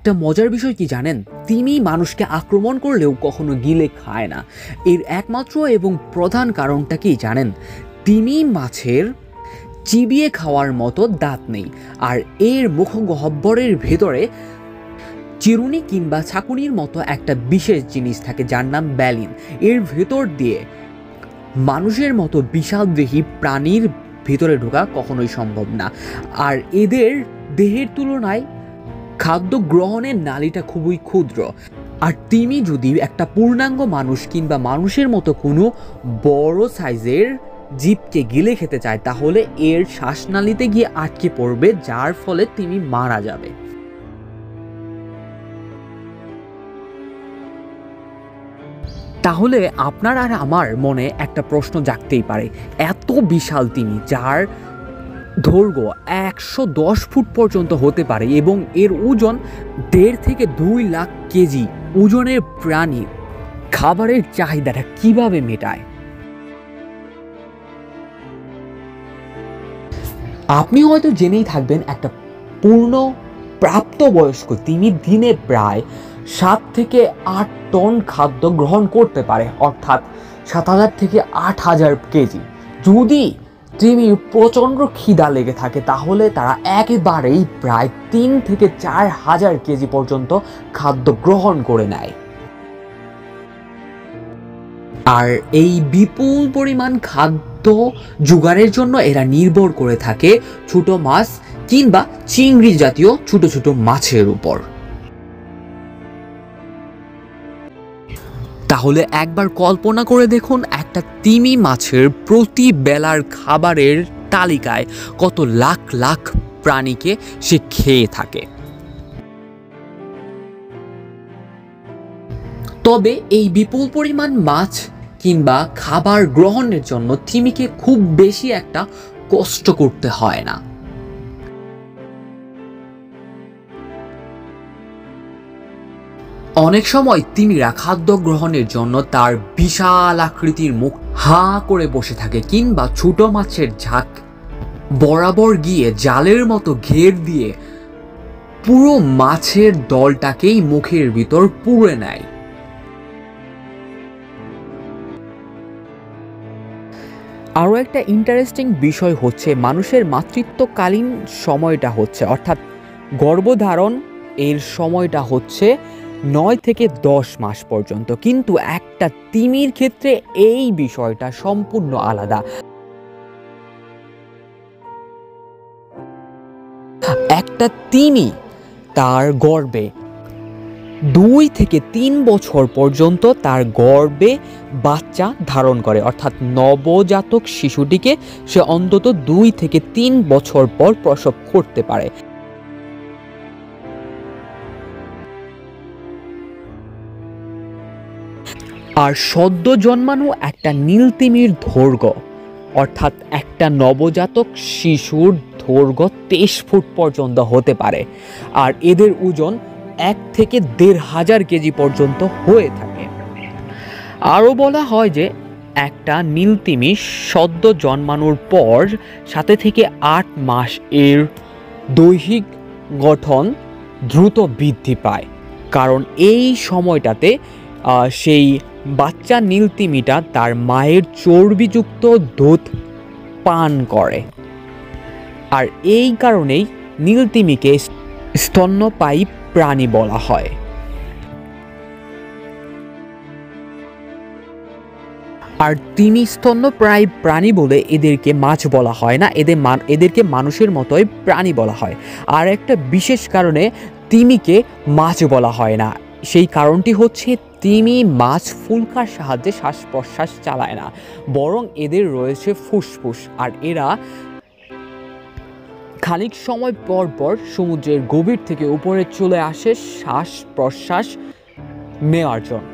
একটা মজার বিষয় কি জানেন, তিমি মানুষকে আক্রমণ করলেও কখনো গিলে খায় না। এর একমাত্র এবং প্রধান কারণটা কি জানেন, তিমি মাছের চিবিয়ে খাওয়ার মতো দাঁত নেই, আর এর মুখগহ্বরের ভেতরে চিরুনি কিংবা ছাকুনির মতো একটা বিশেষ জিনিস থাকে যার নাম ব্যালিন। এর ভেতর দিয়ে মানুষের মতো বিশালদেহী প্রাণীর ভেতরে ঢোকা কখনোই সম্ভব না। আর এদের দেহের তুলনায় খাদ্য গ্রহণের নালীটা খুবই ক্ষুদ্র। আর তিমি যদি একটা পূর্ণাঙ্গ মানুষ কিংবা মানুষের মতো কোনো বড় সাইজের জীবকে গিলে খেতে চায়, তাহলে এর শ্বাসনালীতে গিয়ে আটকে পড়বে, যার ফলে তিমি মারা যাবে। তাহলে আপনার আর আমার মনে একটা প্রশ্ন জাগতেই পারে, এত বিশাল তিমি যার দৈর্ঘ্য 110 ফুট পর্যন্ত হতে পারে এবং এর ওজন 1.5 থেকে 2 লাখ কেজি ওজনের প্রাণী খাবারের চাহিদাটা কিভাবে মেটায়? আপনি হয়তো জেনেই থাকবেন, একটা পূর্ণ প্রাপ্তবয়স্ক তিমি দিনে প্রায় 7 থেকে 8 টন খাদ্য গ্রহণ করতে পারে, অর্থাৎ 7000 থেকে 8000 কেজি। যদি তিমির প্রচণ্ড খিদা লেগে থাকে তাহলে তারা একেবারেই প্রায় 3 থেকে 4000 কেজি পর্যন্ত খাদ্য গ্রহণ করে নেয়। আর এই বিপুল পরিমাণ খাদ্য জোগাড়ের জন্য এরা নির্ভর করে থাকে ছোট মাছ কিংবা চিংড়ি জাতীয় ছোট ছোট মাছের উপর। তাহলে একবার কল্পনা করে দেখুন, একটা তিমি মাছের প্রতি বেলার খাবারের তালিকায় কত লাখ লাখ প্রাণীকে সে খেয়ে থাকে। তবে এই বিপুল পরিমাণ মাছ কিংবা খাবার গ্রহণের জন্য তিমিকে খুব বেশি একটা কষ্ট করতে হয় না। অনেক সময় তিমিরা খাদ্য গ্রহণের জন্য তার বিশাল আকৃতির মুখ হাঁ করে বসে থাকে, কিংবা ছোট মাছের ঝাঁক বরাবর গিয়ে জালের মতো ঘের দিয়ে পুরো মাছের দলটাকেই মুখের ভিতর পুরে নেয়। আরও একটা ইন্টারেস্টিং বিষয় হচ্ছে, মানুষের মাতৃত্বকালীন সময়টা হচ্ছে, অর্থাৎ গর্ভধারণ এর সময়টা হচ্ছে 9 থেকে 10 মাস পর্যন্ত, কিন্তু একটা তিমির ক্ষেত্রে এই বিষয়টা সম্পূর্ণ আলাদা। একটা তিমি তার গর্ভে 2 থেকে 3 বছর পর্যন্ত তার গর্ভে বাচ্চা ধারণ করে, অর্থাৎ নবজাতক শিশুটিকে সে অন্তত 2 থেকে 3 বছর পর প্রসব করতে পারে। আর সদ্য জন্মানো একটা নীলতিমির দৈর্ঘ্য, অর্থাৎ একটা নবজাতক শিশুর দৈর্ঘ্য 23 ফুট পর্যন্ত হতে পারে, আর এদের ওজন 1 থেকে 1500 কেজি পর্যন্ত হয়ে থাকে। আরও বলা হয় যে একটা নীলতিমি সদ্য জন্মানোর পর 7 থেকে 8 মাস এর দৈহিক গঠন দ্রুত বৃদ্ধি পায়, কারণ এই সময়টাতে সেই বাচ্চা নীলতিমিটা তার মায়ের চর্বিযুক্ত দুধ পান করে। আর এই কারণেই নীলতিমিকে স্তন্যপায়ী প্রাণী বলা হয়। আর তিমি স্তন্যপায়ী প্রাণী বলে এদেরকে মাছ বলা হয় না, এদেরকে মানুষের মতোই প্রাণী বলা হয়। আর একটা বিশেষ কারণে তিমিকে মাছ বলা হয় না, সেই কারণটি হচ্ছে তিমি মাছ ফুলকার সাহায্যে শ্বাস প্রশ্বাস চালায় না, বরং এদের রয়েছে ফুসফুস, আর এরা খানিক সময় পর পর সমুদ্রের গভীর থেকে উপরে চলে আসে শ্বাস প্রশ্বাস নেওয়ার জন্য।